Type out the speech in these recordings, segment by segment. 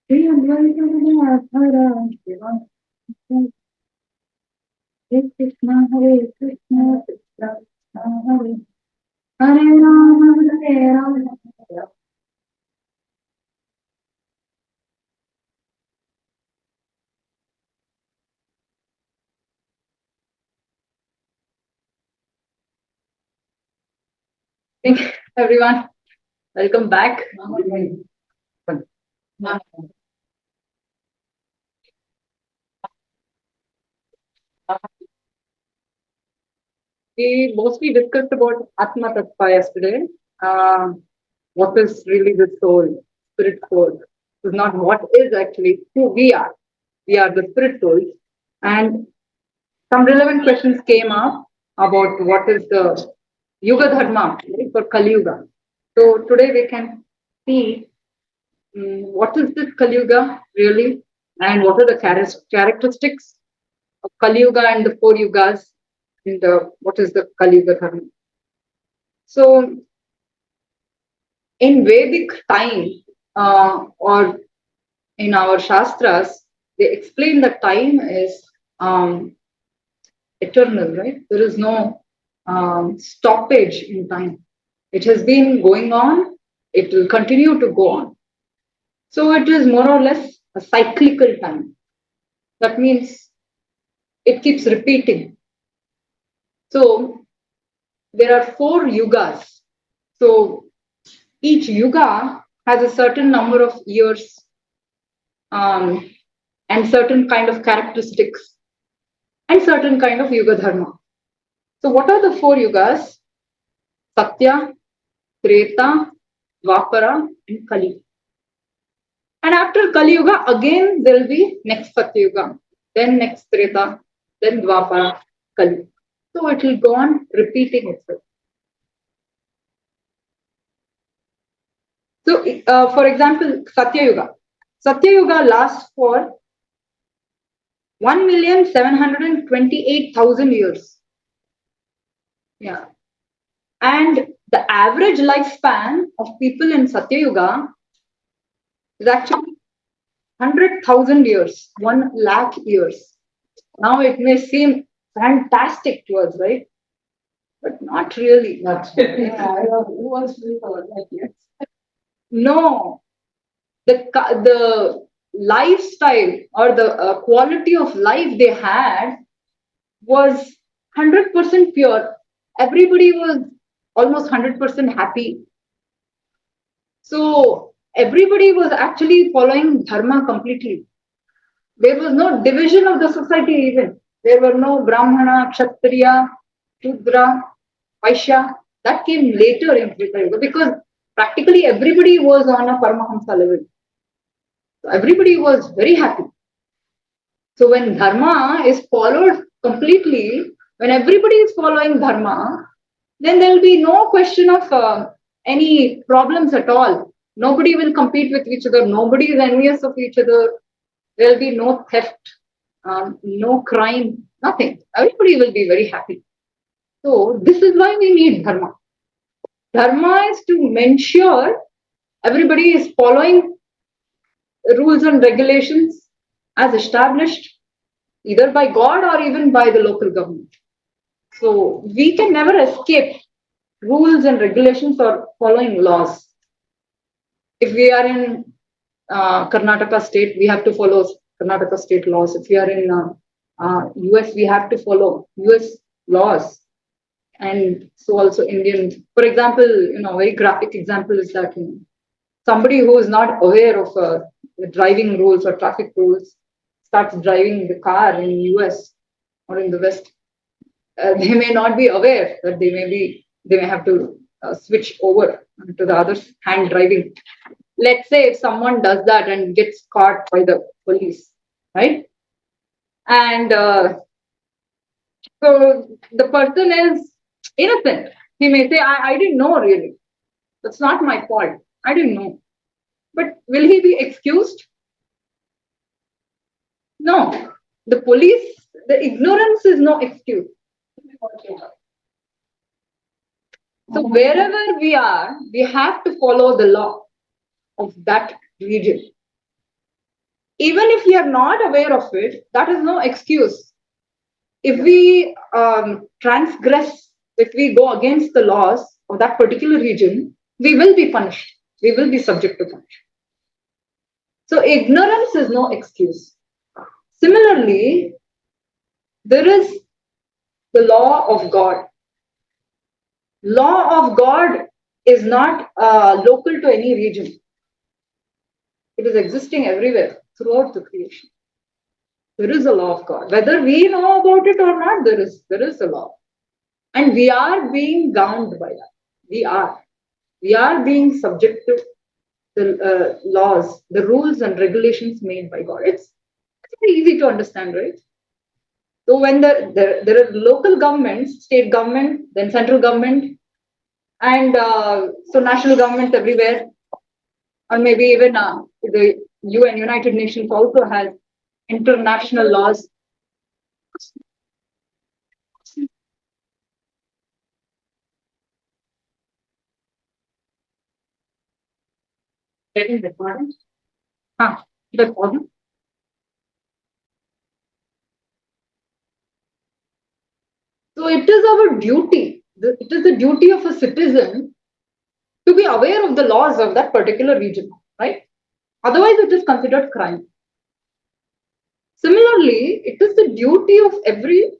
Shri Advaita Gadadhara Shiva Hare Krishna Hare Krishna Krishna Krishna Hare Hare Rama Hare Rama. Hey, everyone, welcome back. We mostly discussed about Atma Tattva yesterday. Uh, what is really the soul, spirit soul? It's not what is actually who we are. We are the spirit souls. And some relevant questions came up about what is the Yuga Dharma for Kaliyuga. So today we can see what is this Kaliyuga really, and what are the characteristics of Kaliyuga and the four yugas, and what is the Kaliyuga Dharma. So in Vedic time, or in our Shastras, they explain that time is um, eternal, right? There is no stoppage in time. It has been going on, it will continue to go on. So it is more or less a cyclical time. That means it keeps repeating. So there are four yugas. So each yuga has a certain number of years, um, and certain kind of characteristics and certain kind of yuga dharma. So what are the four yugas? Satya, Treta, Dwapara, and Kali. And after Kali Yuga, again there will be next Satya Yuga, then next Treta, then Dwapara, Kali. So it will go on repeating itself. So, for example, Satya Yuga. Satya Yuga lasts for 1,728,000 years. Yeah. And the average lifespan of people in Satya Yuga is actually 100,000 years, 1 lakh years. Now it may seem fantastic to us, right? But not really. Not really. Who wants to live for that years? No, the lifestyle or the quality of life they had was 100% pure. Everybody was almost 100% happy. So everybody was actually following dharma completely. There was no division of the society even. There were no Brahmana, Kshatriya, Shudra, Vaishya. That came later in Treta Yuga because practically everybody was on a Paramahamsa level. So everybody was very happy. So when dharma is followed completely, when everybody is following dharma, then there will be no question of any problems at all. Nobody will compete with each other. Nobody is envious of each other. There will be no theft, no crime, nothing. Everybody will be very happy. So this is why we need dharma. Dharma is to ensure everybody is following rules and regulations as established either by God or even by the local government. So we can never escape rules and regulations or following laws. If we are in Karnataka state, we have to follow Karnataka state laws. If we are in US, we have to follow US laws. And so also Indian. For example, very graphic example is that somebody who is not aware of the driving rules or traffic rules starts driving the car in US or in the West. They may not be aware that they may have to switch over to the other hand driving. Let's say if someone does that and gets caught by the police, right? And so the person is innocent. He may say, I didn't know really. That's not my fault. I didn't know. But will he be excused? No. The police, the ignorance is no excuse. So wherever we are, we have to follow the law of that region. even if we are not aware of it, that is no excuse. If we transgress, if we go against the laws of that particular region, we will be punished. We will be subject to punishment. So ignorance is no excuse. Similarly, there is the law of God. Law of God is not local to any region. It is existing everywhere throughout the creation. There is a law of God. Whether we know about it or not, there is a law. And we are being bound by that. We are. We are being subject to the laws, the rules and regulations made by God. It's very easy to understand, right? So when there are local governments, state government, then central government, and so national government everywhere, or maybe even the UN, United Nations also has international laws. Getting recorded? The problem. So it is our duty. It is the duty of a citizen to be aware of the laws of that particular region, right? Otherwise, it is considered crime. Similarly, it is the duty of every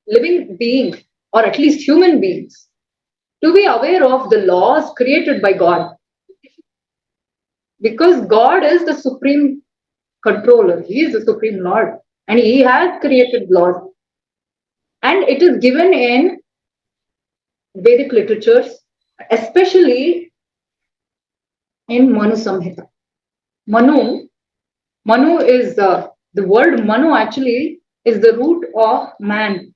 living being, or at least human beings, to be aware of the laws created by God. Because God is the supreme controller, He is the supreme Lord, and He has created laws. And it is given in Vedic literatures, especially in Manu Samhita. Manu is the word Manu actually is the root of man.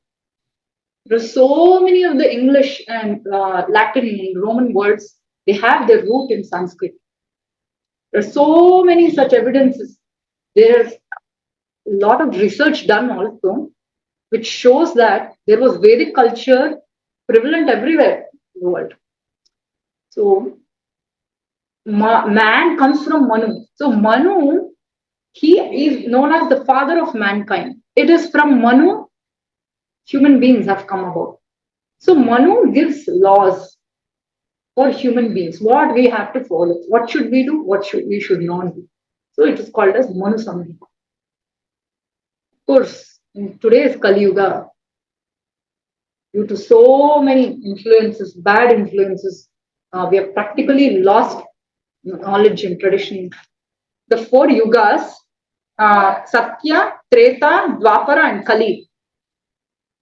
There are so many of the English and Latin and Roman words, they have their root in Sanskrit. There are so many such evidences. There's a lot of research done also, which shows that there was Vedic culture prevalent everywhere in the world. So man comes from Manu. So Manu, he is known as the father of mankind. It is from Manu human beings have come about. So Manu gives laws for human beings, what we have to follow, what should we do, what we should not do. So it is called as Manu Samhita. Of course, in today's Kaliyuga, due to so many influences, bad influences, we have practically lost knowledge and tradition. The four yugas, Satya, Treta, Dwapara, and Kali.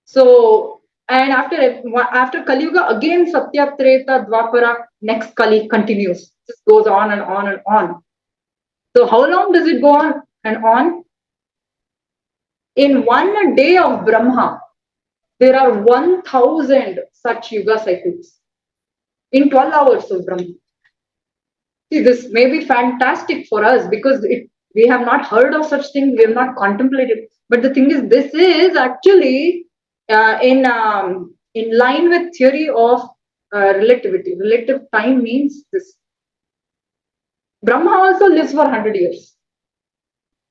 So, and after Kali Yuga, again Satya, Treta, Dwapara, next Kali continues. This goes on and on and on. So, how long does it go on and on? In one day of Brahma, there are 1,000 such yuga cycles in 12 hours of Brahma. See, this may be fantastic for us because we have not heard of such things, we have not contemplated. But the thing is, this is actually in line with theory of relativity. Relative time means this. Brahma also lives for 100 years.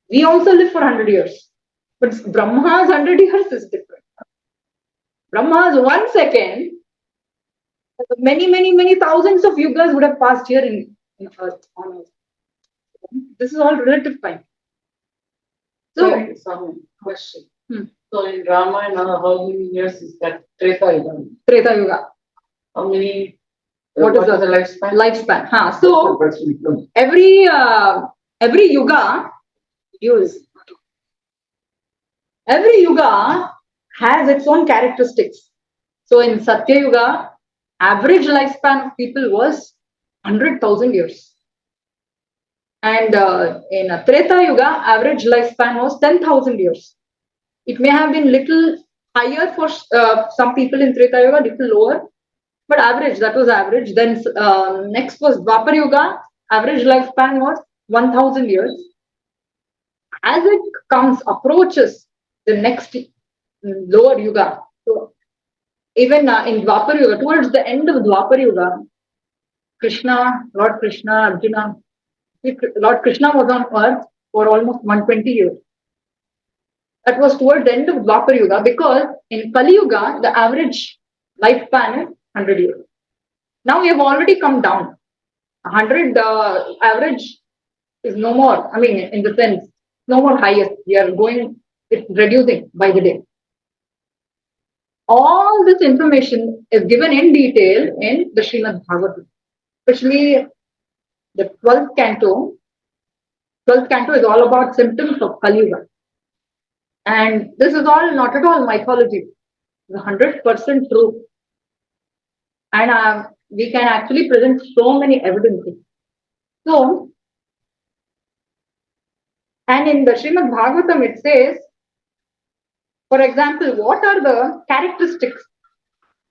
We also live for 100 years. But Brahma's 100 years is different. Brahma's 1 second, many thousands of yugas would have passed here in Earth, on Earth. This is all relative time. So, some question. So in Ramayana, how many years is that Treta Yuga? Treta Yuga. How many? What is the lifespan? Lifespan. So every yuga every yuga has its own characteristics. So in Satya Yuga, average lifespan of people was 100,000 years. And in Treta Yuga, average lifespan was 10,000 years. It may have been little higher for some people in Treta Yuga, little lower, but average, that was average. Then next was Dwapar Yuga, average lifespan was 1,000 years. As it approaches the next lower Yuga, so even in Dwapar Yuga, towards the end of Dwapar Yuga, Lord Krishna, Arjuna, Lord Krishna was on earth for almost 120 years. That was towards the end of Dwapar Yuga, because in Kaliyuga, the average lifespan is 100 years. Now we have already come down. 100 average is no more. I mean, in the sense, no more highest. We are going, it's reducing by the day. All this information is given in detail in the Srimad Bhagavatam, especially the 12th canto. 12th canto is all about symptoms of Kaliyuga. And this is all not at all mythology. It's 100% true. And we can actually present so many evidences. So, and in the Srimad Bhagavatam it says, for example, what are the characteristics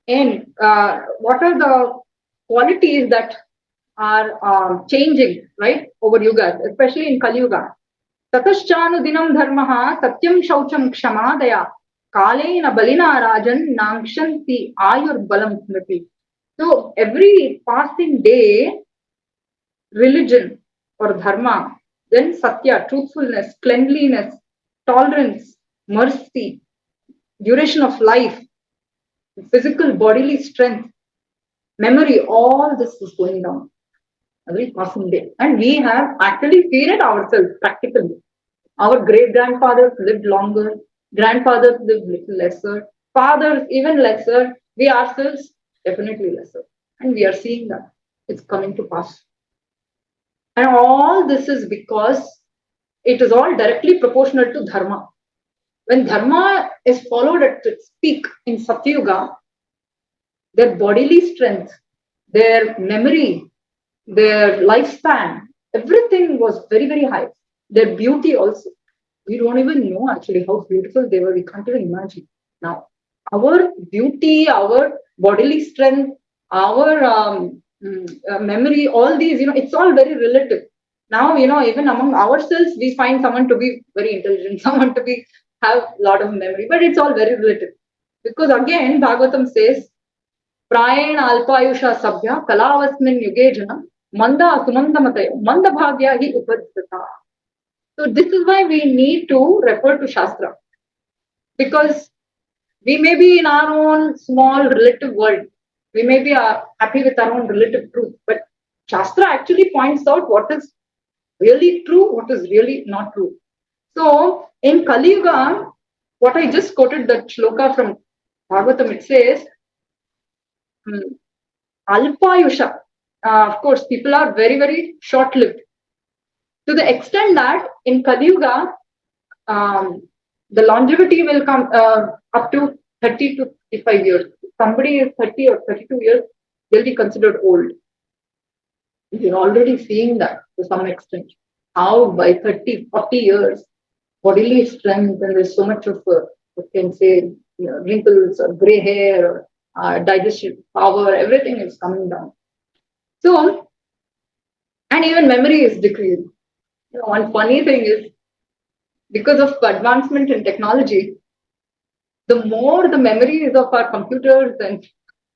and what are the qualities that are changing, right, over yugas, especially in Kaliyuga. Tataschanudinam dharmaha satyam shaucham kshamadaya kalena balina rajan nangshanti ayur balam smriti. So every passing day, religion or dharma, then satya, truthfulness, cleanliness, tolerance, mercy, duration of life, physical bodily strength, memory, all this is going down every passing day. And we have actually seen it ourselves practically. Our great grandfathers lived longer, grandfathers lived little lesser, fathers even lesser, we ourselves definitely lesser. And we are seeing that it's coming to pass. And all this is because it is all directly proportional to dharma. When dharma is followed at its peak in Satyuga, their bodily strength, their memory, their lifespan, everything was very, very high. Their beauty also. We don't even know actually how beautiful they were. We can't even imagine. Now, our beauty, our bodily strength, our memory, all these, it's all very relative. Now, even among ourselves, we find someone to be very intelligent, someone to be have a lot of memory, but it's all very relative. Because again, Bhagavatam says, Prayen alpayusha sabhya kalavasmin yuge jana manda sumandamatayo manda bhagya hi upadhita. So this is why we need to refer to Shastra. Because we may be in our own small relative world. We may be happy with our own relative truth. But Shastra actually points out what is really true, what is really not true. So in Kali Yuga, what I just quoted, that shloka from Bhagavatam, it says, Alpayusha. Of course, people are very, very short-lived. To the extent that in Kali Yuga, the longevity will come up to 30 to 35 years. If somebody is 30 or 32 years, they'll be considered old. You're already seeing that to some extent. How by 30, 40 years, bodily strength, and there's so much of, you can say, wrinkles or gray hair, or digestive power, everything is coming down. So, and even memory is decreasing. One funny thing is, because of advancement in technology, the more the memories of our computers and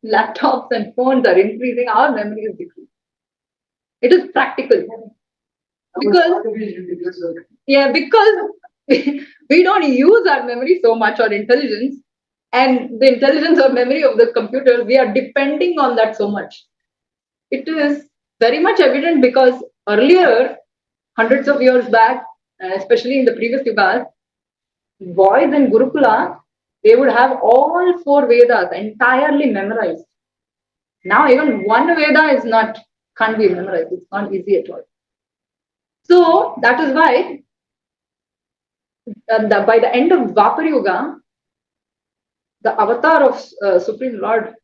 laptops and phones are increasing, our memory is decreasing. It is practical. Because we don't use our memory so much, or intelligence, and the intelligence or memory of the computers, we are depending on that so much. It is very much evident because earlier, hundreds of years back, especially in the previous yugas, boys in Gurukula, they would have all 4 Vedas entirely memorized. Now even one Veda can't be memorized. It's not easy at all. So that is why by the end of Dwapar Yuga, the avatar of Supreme Lord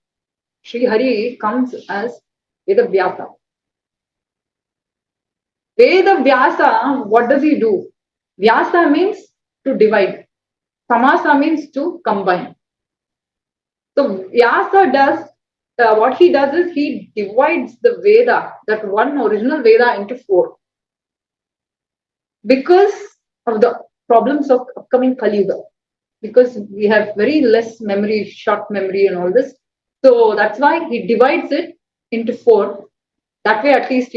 Sri Hari comes as Veda Vyasa. Veda Vyasa, what does he do? Vyasa means to divide. Samasa means to combine. So Vyasa does, what he does is he divides the Veda, that one original Veda, into 4. Because of the problems of upcoming Kaliyuga. Because we have very less memory, short memory and all this. So that's why he divides it into 4. That way at least,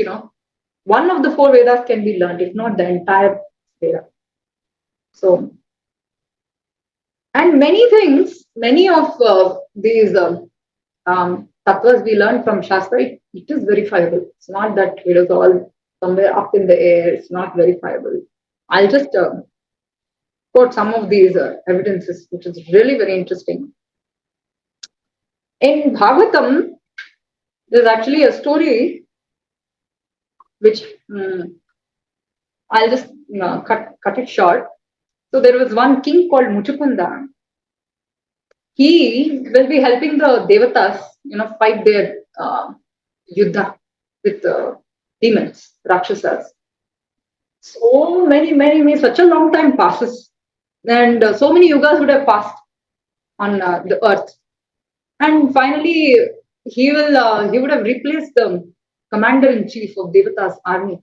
one of the 4 Vedas can be learned, if not the entire Veda. So, and many things, many of these tattvas we learn from Shastra, it is verifiable. It's not that it is all somewhere up in the air. It's not verifiable. I'll just quote some of these evidences, which is really very interesting. In Bhagavatam, there's actually a story which I'll just cut it short. So there was one king called Muchukunda. He will be helping the Devatas, fight their Yuddha with demons, Rakshasas. So many, such a long time passes. And so many yugas would have passed on the earth. And finally, he would have replaced the commander-in-chief of Devata's army.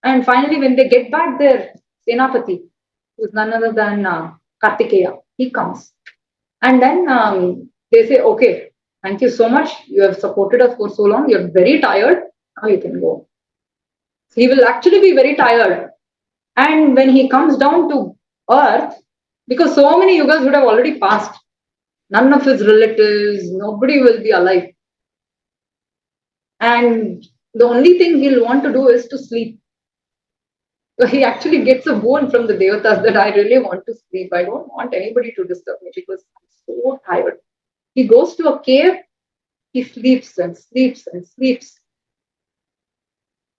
And finally, when they get back their Senapati, who's none other than Kartikeya, he comes. And then they say, okay, thank you so much. You have supported us for so long. You're very tired. Now you can go. So he will actually be very tired. And when he comes down to earth, because so many yugas would have already passed, none of his relatives, nobody will be alive. And the only thing he'll want to do is to sleep. So he actually gets a boon from the Devatas that I really want to sleep. I don't want anybody to disturb me because I'm so tired. He goes to a cave, he sleeps and sleeps and sleeps.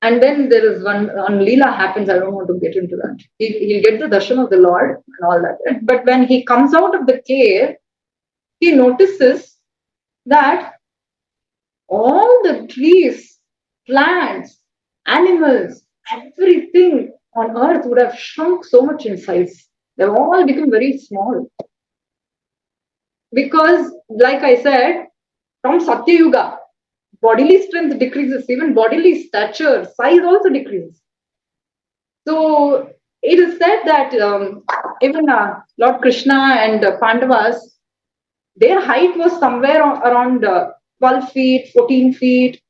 And then there is one Leela happens, I don't want to get into that. He'll get the darshan of the Lord and all that. But when he comes out of the cave, he notices that all the trees, plants, animals, everything on earth would have shrunk so much in size. They've all become very small. Because, like I said, from Satya Yuga, bodily strength decreases, even bodily stature, size also decreases. So it is said that even Lord Krishna and Pandavas, their height was somewhere around 12 feet, 14 feet,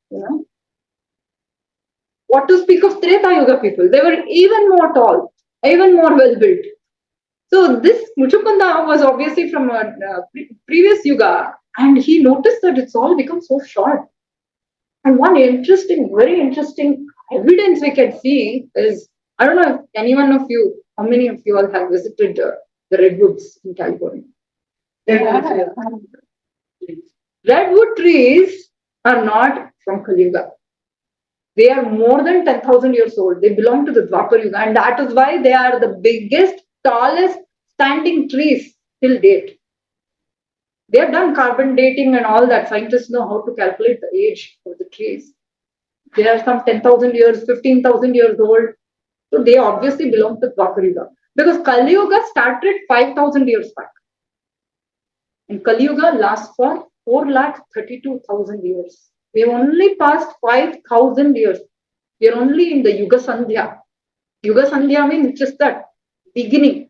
What to speak of Treta Yuga people? They were even more tall, even more well built. So this Muchukunda was obviously from a previous Yuga, and he noticed that it's all become so short. And one very interesting evidence we can see is, I don't know if anyone of you, how many of you all have visited the redwoods in California? Redwood trees are not from Kaliyuga. They are more than 10,000 years old. They belong to the Dwapar Yuga, and that is why they are the biggest, tallest standing trees till date. They have done carbon dating and all that. Scientists know how to calculate the age of the trees. They are some 10,000 years, 15,000 years old. So they obviously belong to Dwapar Yuga. Because Kaliyuga started 5,000 years back. And Kaliyuga lasts for 4,32,000 years. We have only passed 5,000 years. We are only in the Yuga Sandhya. Yuga Sandhya means just that beginning.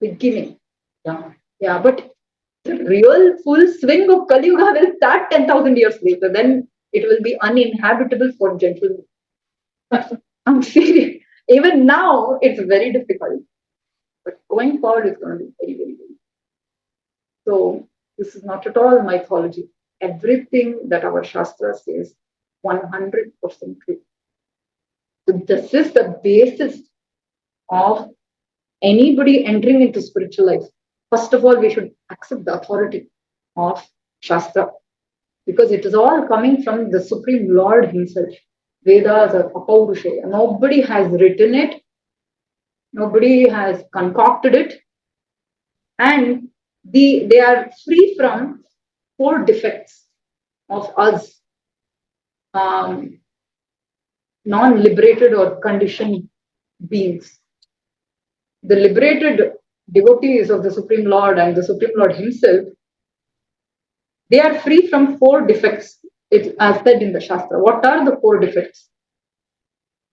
Yeah, but the real full swing of Kaliyuga will start 10,000 years later. Then it will be uninhabitable for gentlemen. I'm serious. Even now, it's very difficult. But going forward, it's going to be very, very, very. So this is not at all mythology. Everything that our Shastra says, 100% true. So this is the basis of anybody entering into spiritual life. First of all, we should accept the authority of Shastra, because it is all coming from the Supreme Lord Himself. Vedas are Apaurusheya. Nobody has written it. Nobody has concocted it. And they are free from 4 defects of us, non-liberated or conditioned beings. The liberated devotees of the Supreme Lord and the Supreme Lord Himself, they are free from 4 defects, as said in the Shastra. What are the 4 defects?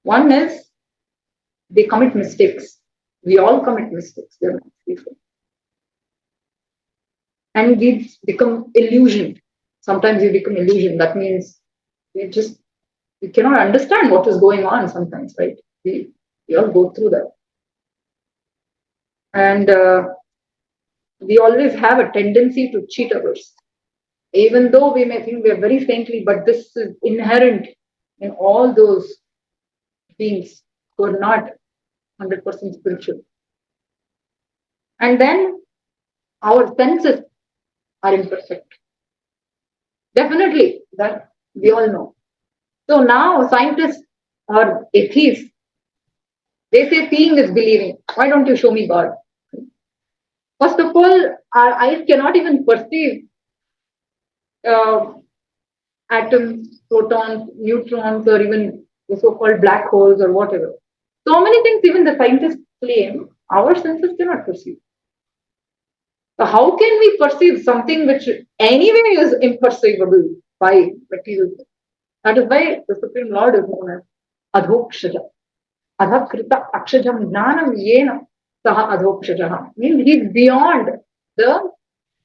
One is they commit mistakes. We all commit mistakes. They're not free from. And we become illusioned. Sometimes we become illusioned. That means we We cannot understand what is going on sometimes, right? We all go through that. And we always have a tendency to cheat others. Even though we may think we are very saintly, but this is inherent in all those beings who are not 100% spiritual. And then our senses are imperfect. Definitely, that we all know. So now scientists or atheists, they say seeing is believing. Why don't you show me God? First of all, our eyes cannot even perceive atoms, protons, neutrons, or even the so-called black holes or whatever. So many things even the scientists claim our senses cannot perceive. So how can we perceive something which anyway is imperceivable by material? That is why the Supreme Lord is known as Adhokshaja. Adhakrita akshajam jnanam yena saha adhokshaja. Means he is beyond the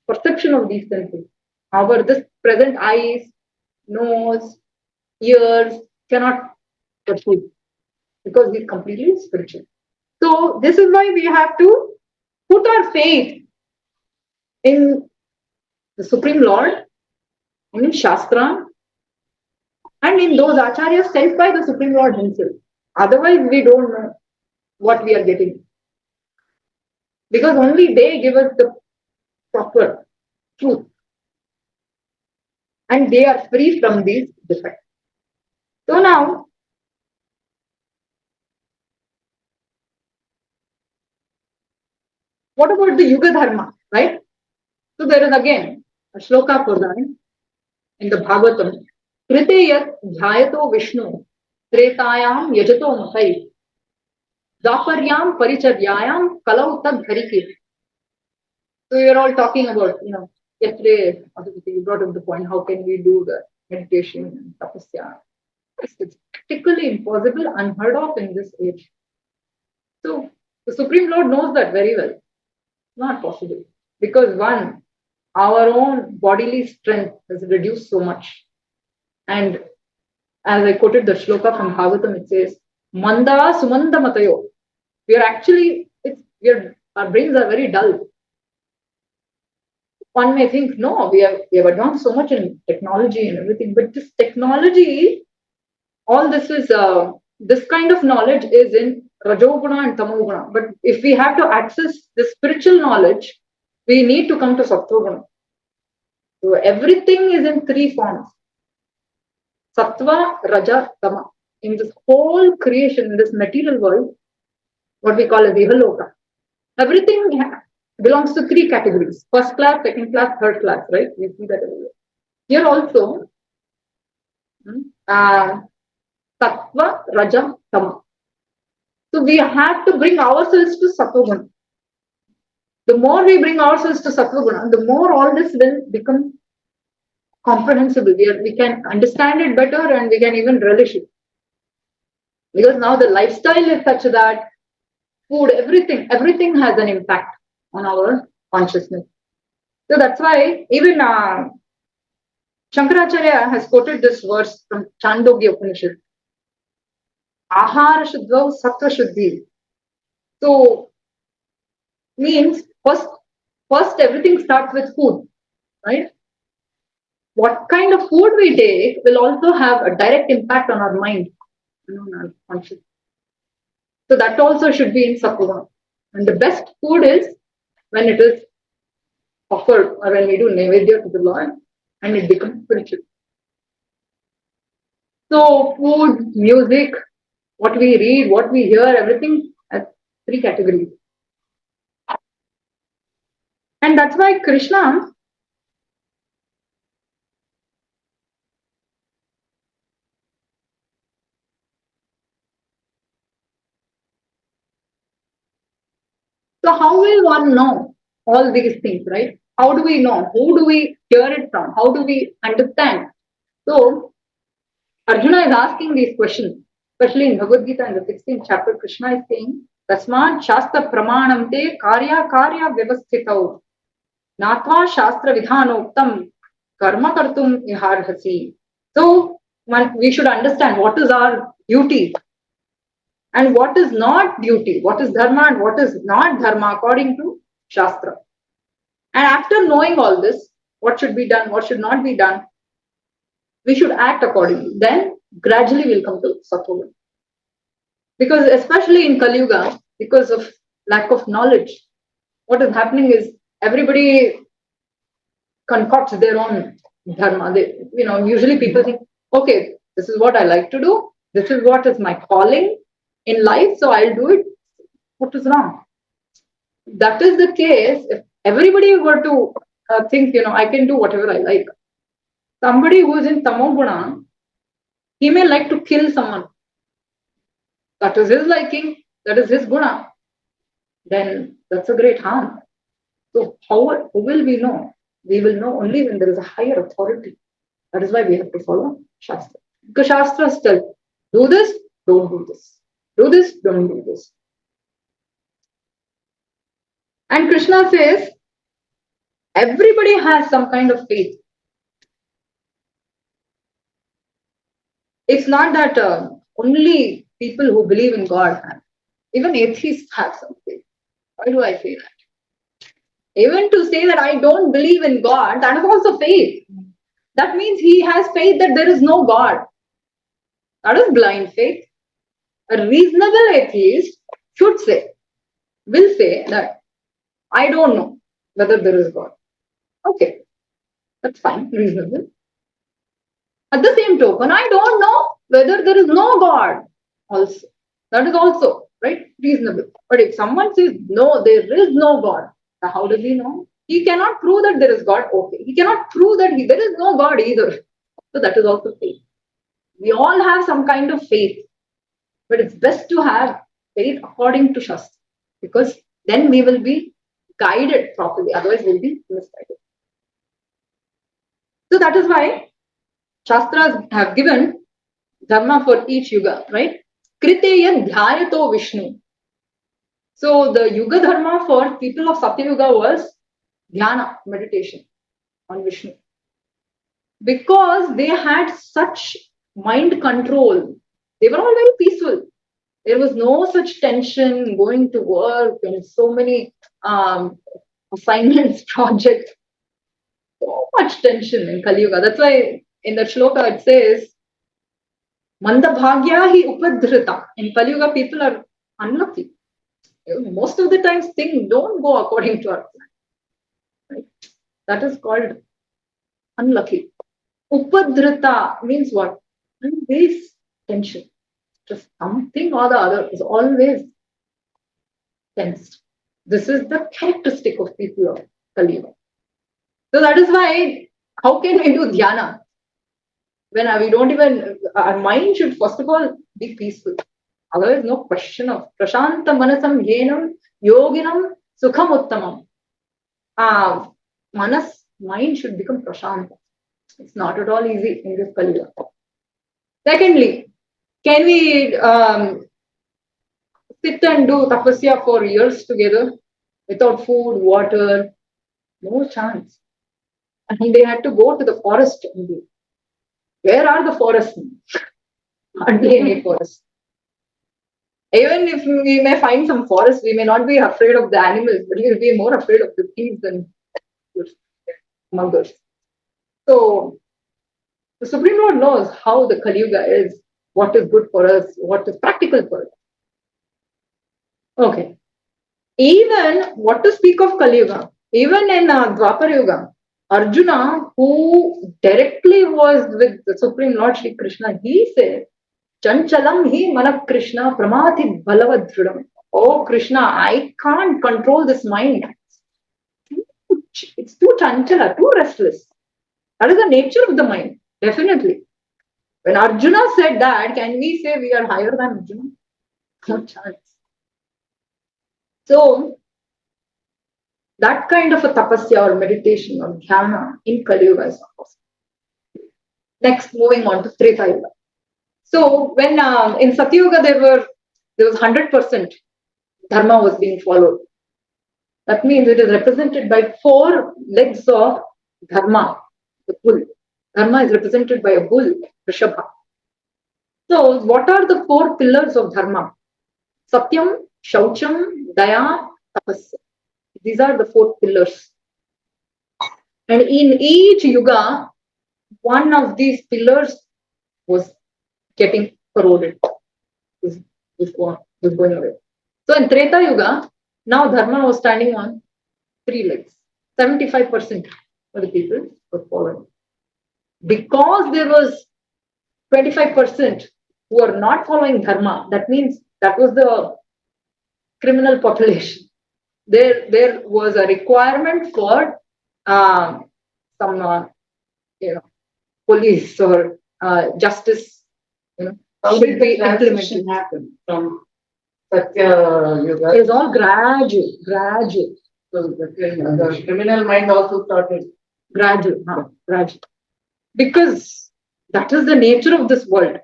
perception of these senses. Our this present eyes, nose, ears cannot perceive because he is completely spiritual. So this is why we have to put our faith in the Supreme Lord, in Shastra, and in those acharyas sent by the Supreme Lord himself. Otherwise, we don't know what we are getting. Because only they give us the proper truth. And they are free from these defects. So now, what about the Yuga Dharma, right? So there is again a shloka for that in the Bhagavatam. Kriteyat dhyayato Vishnu tretayam yajato matai daparyam paricharyayam kalau tad dharikir. So you're all talking about, yesterday you brought up the point, how can we do the meditation and tapasya? It's practically impossible, unheard of in this age. So the Supreme Lord knows that very well. It's not possible. Because one, our own bodily strength has reduced so much. And as I quoted the shloka from Bhagavatam, it says, Manda Sumanda Matayo. We are actually, our brains are very dull. One may think, no, we have advanced so much in technology and everything, but this technology, all this is, this kind of knowledge is in Rajoguna and Tamoguna. But if we have to access the spiritual knowledge, we need to come to Sattva. So everything is in three forms. Sattva, Raja, Tama. In this whole creation, in this material world, what we call as Ihaloka, everything belongs to three categories. First class, second class, third class, right? We see that everywhere. Here also, Sattva, Raja, Tama. So we have to bring ourselves to Sattva. The more we bring ourselves to Sattva, the more all this will become comprehensible. We can understand it better and we can even relish it. Because now the lifestyle is such that food, everything has an impact on our consciousness. So that's why even Shankaracharya has quoted this verse from Chandogya Upanishad. Ahara Shuddha Sattva Shuddhi. So means first everything starts with food, right? What kind of food we take will also have a direct impact on our mind, on our consciousness. So that also should be in Sattva. And the best food is when it is offered or when we do Naivedya to the Lord and it becomes spiritual. So food, music, what we read, what we hear, everything has three categories. And that's why Krishna So how will one know all these things, right? How do we know? Who do we hear it from? How do we understand? So Arjuna is asking these questions, especially in Bhagavad Gita in the 16th chapter. Krishna is saying, Tasmad Shastra Pramanam te karya vyavasthitau Natva Shastra Vidhanoktam Karma Kartum Iharhasi. So We should understand what is our duty and what is not duty, what is dharma and what is not dharma according to Shastra. And after knowing all this, what should be done, what should not be done, we should act accordingly. Then gradually we'll come to Sattva. Because especially in Kaliyuga, because of lack of knowledge, what is happening is everybody concocts their own dharma. Usually people think, okay, this is what I like to do. This is what is my calling in life, so I'll do it. What is wrong? That is the case. If everybody were to think, I can do whatever I like. Somebody who is in Tamoguna, he may like to kill someone. That is his liking. That is his guna. Then that's a great harm. So how will we know? We will know only when there is a higher authority. That is why we have to follow Shastra. Because Shastras tell, do this, don't do this. Do this, don't do this. And Krishna says, everybody has some kind of faith. It's not that only people who believe in God have. Even atheists have some faith. Why do I say that? Even to say that I don't believe in God, that is also faith. That means he has faith that there is no God. That is blind faith. A reasonable atheist will say that I don't know whether there is God. Okay, that's fine, reasonable. At the same token, I don't know whether there is no God also. That is also, right, reasonable. But if someone says, no, there is no God, how does he know? He cannot prove that there is God. Okay. He cannot prove that there is no God either. So that is also faith. We all have some kind of faith. But it's best to have faith according to Shastra. Because then we will be guided properly. Otherwise, we'll be misguided. So that is why Shastras have given Dharma for each Yuga, right? Kriteya Dhyayato Vishnu. So the Yuga Dharma for people of Satyuga was Dhyana, meditation on Vishnu. Because they had such mind control. They were all very peaceful. There was no such tension going to work and so many assignments, projects. So much tension in Kaliyuga. That's why in the shloka it says, Mandabhagya hi upadhrita. In Kaliyuga, people are unlucky. Most of the times things don't go according to our plan. Right? That is called unlucky. Upadhrita means what? Always tension. Just something or the other is always tensed. This is the characteristic of people of Kaliyuga. So that is why, how can we do dhyana? When we don't even, our mind should first of all be peaceful. Otherwise, no question of prashanta manasam yenam yoginam sukham uttamam. Mind should become prashanta. It's not at all easy in this Kaliyuga. Secondly, can we sit and do tapasya for years together without food, water? No chance. And they had to go to the forest and do. Where are the forests? Hardly any forest. Even if we may find some forest, we may not be afraid of the animals, but we will be more afraid of the thieves and muggers. So the Supreme Lord knows how the Kaliyuga is, what is good for us, what is practical for us. Okay. Even what to speak of Kaliyuga, even in Dwapar Yuga, Arjuna, who directly was with the Supreme Lord Shri Krishna, he said, Chanchalam hi mana Krishna pramati balavadridam. Oh Krishna, I can't control this mind. It's too chanchala, too restless. That is the nature of the mind, definitely. When Arjuna said that, can we say we are higher than Arjuna? No chance. So, that kind of a tapasya or meditation or dhyana in Kaliyuga is not possible. Next, moving on to Treta Yuga. So, when in Satyuga there was 100% dharma was being followed. That means it is represented by 4 legs of dharma, the pull. Dharma is represented by a bull, Rishabha. So, what are the 4 pillars of Dharma? Satyam, Shaucham, Daya, Tapasya. These are the 4 pillars. And in each yuga, one of these pillars was getting corroded, was going away. So in Treta Yuga, now Dharma was standing on 3 legs. 75% of the people were following. Because there was 25% who are not following Dharma, that means that was the criminal population. There was a requirement for some police or justice, How should did be the transition implemented. happen from Satya Yuga? It is all gradual. So the criminal mind also started. Gradual. Because that is the nature of this world.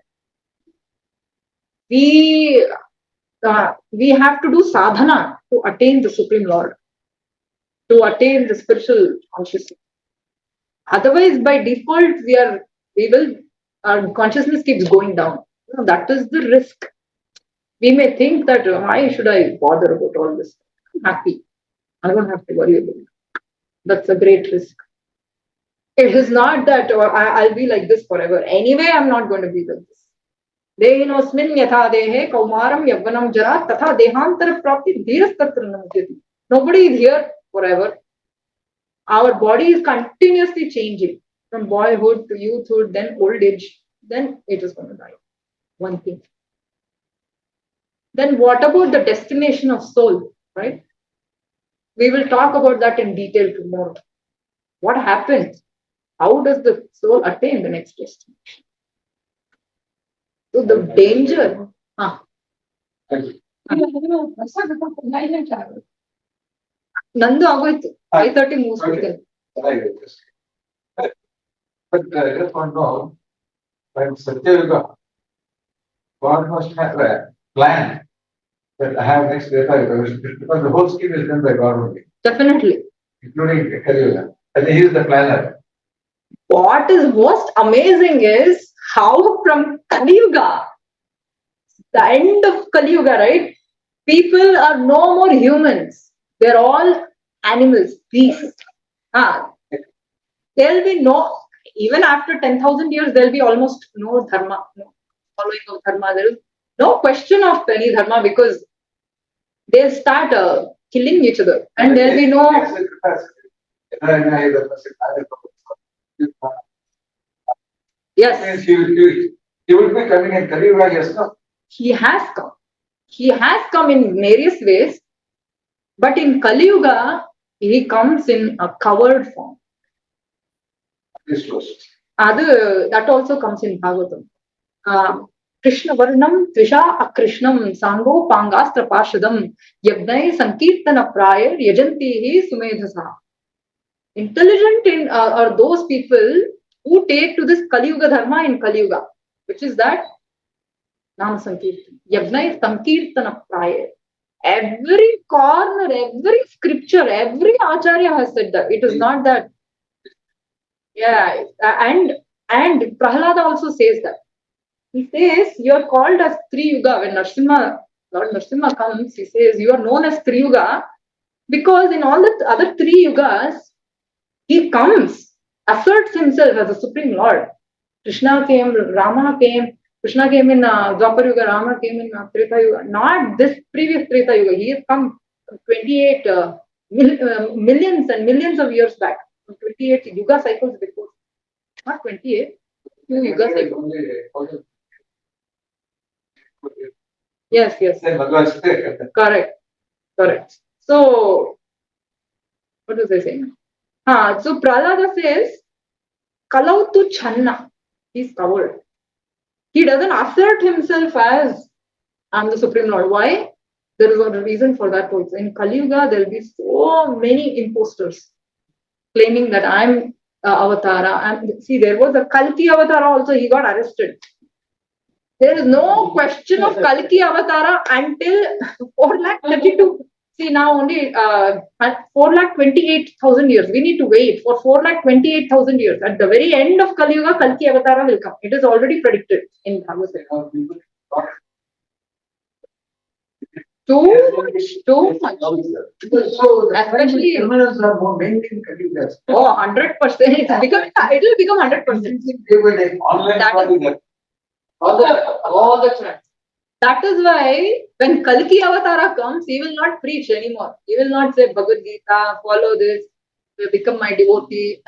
We have to do sadhana to attain the Supreme Lord, to attain the spiritual consciousness. Otherwise, by default, our consciousness keeps going down. That is the risk. We may think that why should I bother about all this? I'm happy. I don't have to worry about it. That's a great risk. It is not that I'll be like this forever. Anyway, I'm not going to be like this. Dehinosmin yatha dehe kaumaram yavvanam jara tatha dehantara prapti dhirastatra namudyati. Nobody is here forever. Our body is continuously changing from boyhood to youthhood, then old age, then it is going to die. One thing. Then what about the destination of soul, right? We will talk about that in detail tomorrow. What happens? How does the soul attain the next destination? So the danger. Nandu agoytu. 5:30 mugisbidtene. But I just want to know, when Satya Yuga, God must have a plan that I have next Treta Yuga, because the whole scheme is done by God only, Definitely. including Kaliyuga. I think he is the planner. What is most amazing is how from Kaliyuga, the end of Kaliyuga, right? People are no more humans. They're all animals, beasts. There'll be no, even after 10,000 years, there'll be almost no dharma, no following of dharma. There is no question of any dharma because they'll start killing each other. And there'll be no. Yes. He will be coming in Kaliyuga, yes, no? He has come. He has come in various ways, but in Kaliyuga, he comes in a covered form. That also comes in Bhagavatam. Krishna Varnam Trisha Akrishnam Sango Pangastra Pashadam Yabnai Sankirtana Prayar Yajantihi Sumedhasa. Intelligent are those people who take to this Kaliyuga Dharma in Kaliyuga, which is that Nam Sankirtan. Yabnai Sankirtana Prayar. Every corner, every scripture, every Acharya has said that. It is not that. Yeah, and Prahlada also says that. He says, you are called as Triyuga. When Lord Narasimha comes, he says, you are known as Triyuga because in all the other 3 yugas, he comes, asserts himself as a Supreme Lord. Krishna came, Rama came, Krishna came in Dwapar Yuga, Rama came in Treta Yuga. Not this previous Treta Yuga. He has come 28 millions and millions of years back. 28 Yuga cycles before. Not 28, 2 Yuga cycles. Yes. Correct. So, what was I saying? So Prahlada says, Kalautu Channa. He's covered. He doesn't assert himself as I'm the Supreme Lord. Why? There is a reason for that also. In Kaliyuga, there will be so many imposters claiming that I'm Avatara. And see, there was a Kalki Avatara also. He got arrested. There is no question of Kalki Avatara until 432. See, now only 4,28,000 years. We need to wait for 4,28,000 years. At the very end of Kaliyuga, Kalki Avatara will come. It is already predicted in Bhagavatam. Too much. So, Especially criminals are more maintained Kaliyuga. Oh, 100%. It will become 100%. They will like online That is- Kaliyuga. all the time. That is why when Kalki Avatara comes, he will not preach anymore. He will not say Bhagavad Gita, follow this, become my devotee.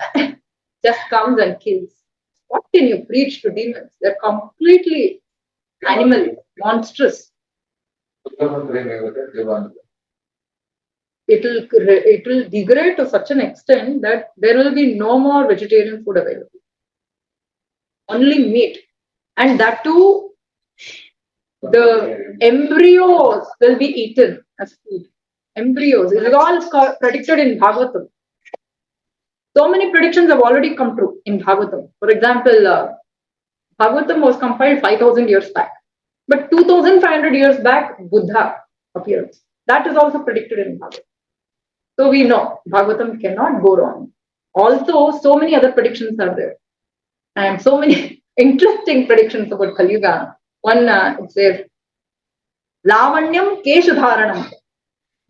Just comes and kills. What can you preach to demons? They're completely animal, monstrous. It will degrade to such an extent that there will be no more vegetarian food available. Only meat. And that too, the embryos will be eaten as food. Embryos. It is all predicted in Bhagavatam. So many predictions have already come true in Bhagavatam. For example, Bhagavatam was compiled 5,000 years back. But 2,500 years back, Buddha appears. That is also predicted in Bhagavatam. So we know Bhagavatam cannot go wrong. Also, so many other predictions are there. And so many interesting predictions about Kaliyuga. One, it says, Lavanyam Keshadharanam.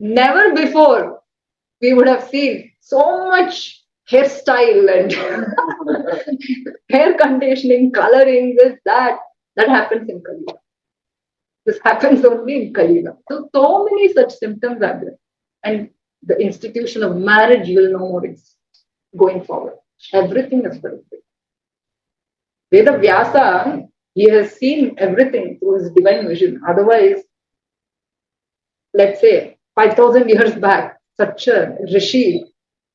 Never before we would have seen so much hairstyle and hair conditioning, coloring, this, that. That happens in Kaliyuga. This happens only in Kaliyuga. So many such symptoms are there. And the institution of marriage, you will know what is going forward. Everything is predicted. Veda Vyasa, he has seen everything through his divine vision. Otherwise, let's say 5,000 years back, such a rishi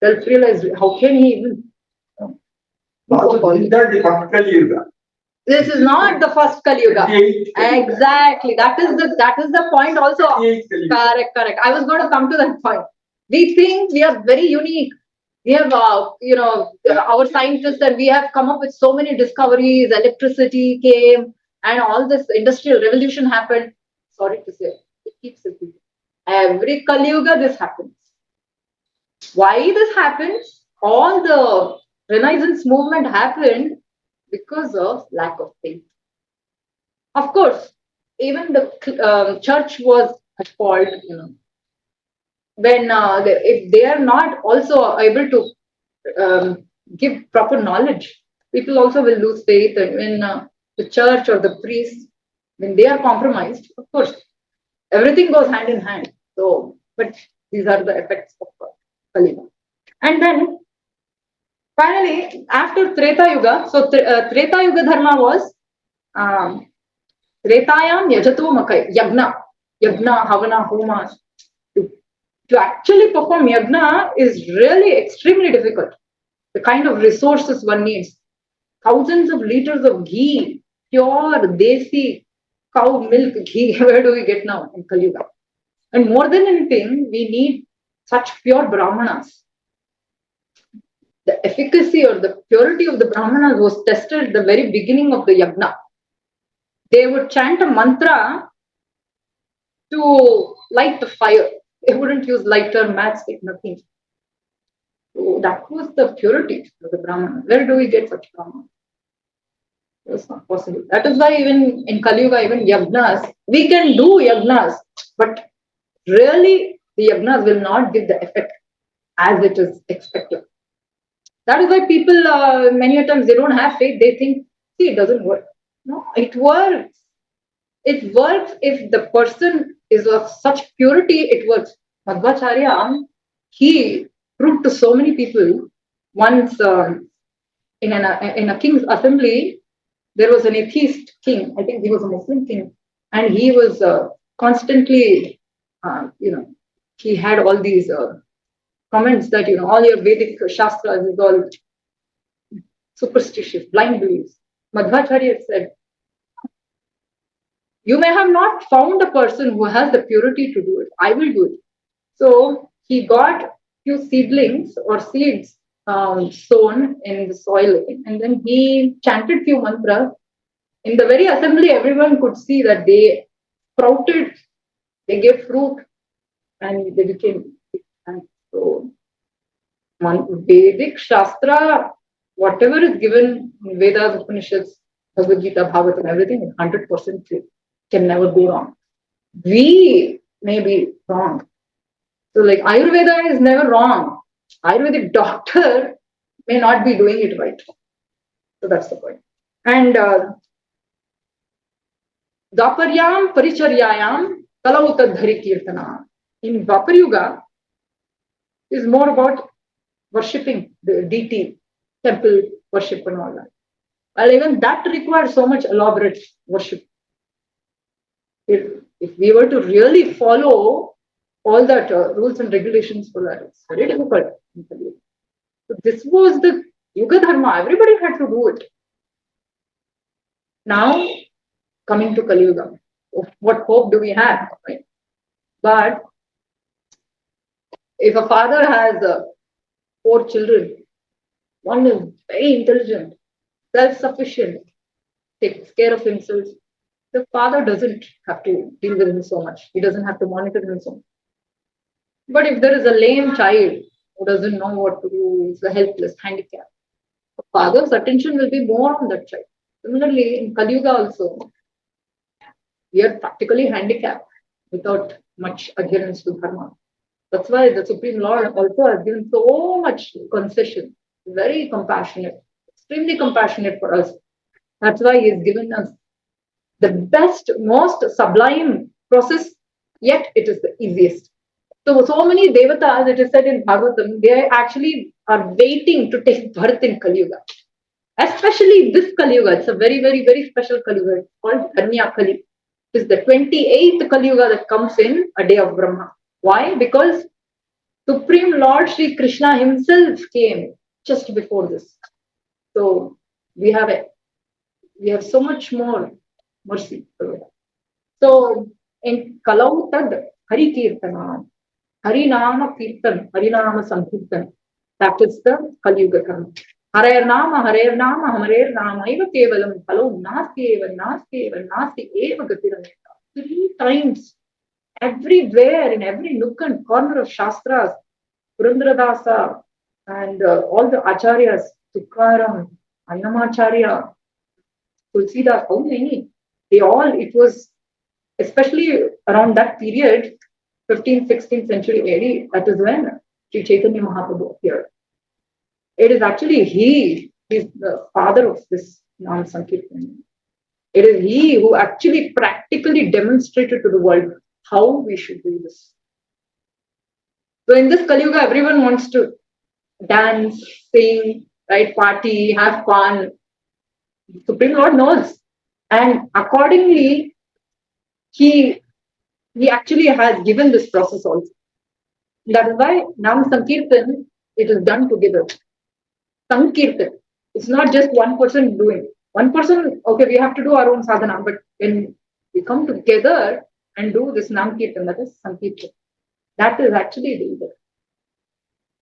self-realized, how can he even? This is not the first Kaliyuga. Exactly. That is the point also. Correct. I was going to come to that point. We think we are very unique. We have, our scientists, and we have come up with so many discoveries. Electricity came, and all this industrial revolution happened. Sorry to say, it keeps repeating. Every Kaliyuga, this happens. Why this happens? All the Renaissance movement happened because of lack of faith. Of course, even the church was at fault, when if they are not also able to give proper knowledge, people also will lose faith. And when the church or the priests, when they are compromised, of course, everything goes hand in hand. So, but these are the effects of Kaliyuga. And then finally, after Treta Yuga, so Treta Yuga Dharma was Tretayam Yajato Makai, Yagna, Havana, Homas. To actually perform Yagna is really extremely difficult. The kind of resources one needs. Thousands of liters of ghee, pure, desi, cow milk ghee. Where do we get now in Kaliyuga? And more than anything, we need such pure Brahmanas. The efficacy or the purity of the Brahmanas was tested at the very beginning of the Yagna. They would chant a mantra to light the fire. They wouldn't use lighter, matchstick, nothing. So that was the purity of the Brahmana. Where do we get such Brahmana? It's not possible. That is why even in Kaliyuga, even Yagnas, we can do Yagnas, but really the Yagnas will not give the effect as it is expected. That is why people, many times, they don't have faith. They think, see, it doesn't work. No, it works. It works if the person is of such purity, it works. Madhvacharya, he proved to so many people. Once in a king's assembly, there was an atheist king. I think he was a Muslim king. And he was constantly, he had all these comments that, all your Vedic Shastras is all superstitious, blind beliefs. Madhvacharya said, you may have not found a person who has the purity to do it. I will do it. So he got few seedlings or seeds sown in the soil, and then he chanted few mantras. In the very assembly, everyone could see that they sprouted, they gave fruit, and they became. And so, Vedic Shastra, whatever is given in Vedas, Upanishads, Bhagavad Gita, Bhagavatam, everything is 100% true. Can never go wrong. We may be wrong. So, like Ayurveda is never wrong. Ayurvedic doctor may not be doing it right. So that's the point. And Dvaparyam Paricharyayam Kalautadhari Kirtana. In Dwapar Yuga is more about worshipping the deity, temple worship and all that. Well, even that requires so much elaborate worship. If we were to really follow all that rules and regulations for that, it's very difficult. So this was the Yuga Dharma. Everybody had to do it. Now, coming to Kaliyuga, what hope do we have? Right? But if a father has 4 children, one is very intelligent, self-sufficient, takes care of himself, the father doesn't have to deal with him so much. He doesn't have to monitor him so much. But if there is a lame child who doesn't know what to do, is a helpless, handicapped, the father's attention will be more on that child. Similarly, in Kaliyuga also, we are practically handicapped without much adherence to Dharma. That's why the Supreme Lord also has given so much concession, very compassionate, extremely compassionate for us. That's why He has given us the best, most sublime process, yet it is the easiest. So many devatas, it is said in Bhagavatam, they actually are waiting to take birth in Kaliyuga. Especially this Kaliyuga, it's a very, very, very special Kaliyuga. It's called Dharma Kali. It's the 28th Kaliyuga that comes in a day of Brahma. Why? Because Supreme Lord Sri Krishna himself came just before this. So we have so much more mercy. So in Kalautad Hari Kirtana, Harinama Kirtan, Harinama Sankirtan, that is the Kaliyuga Karma. Harer Nama, Hamarer Nama, Eva Kevalam, Kalo, Nasti Eva, Nasti Eva Gatirameta. 3 times, everywhere, in every nook and corner of Shastras, Purandradasa, and all the Acharyas, Tukaram, Annamacharya, Tulsidas, how many? It was, especially around that period, 15th, 16th century AD, that is when Sri Chaitanya Mahaprabhu appeared. It is actually he is the father of this Nam Sankirtan. It is he who actually practically demonstrated to the world how we should do this. So in this Kaliyuga, everyone wants to dance, sing, right, party, have fun. Supreme Lord knows. And accordingly, he actually has given this process also. That is why Nam Sankirtan, it is done together. Sankirtan. It's not just one person doing. One person, okay, we have to do our own sadhana, but when we come together and do this Nam Kirtan, that is Sankirtan. That is actually the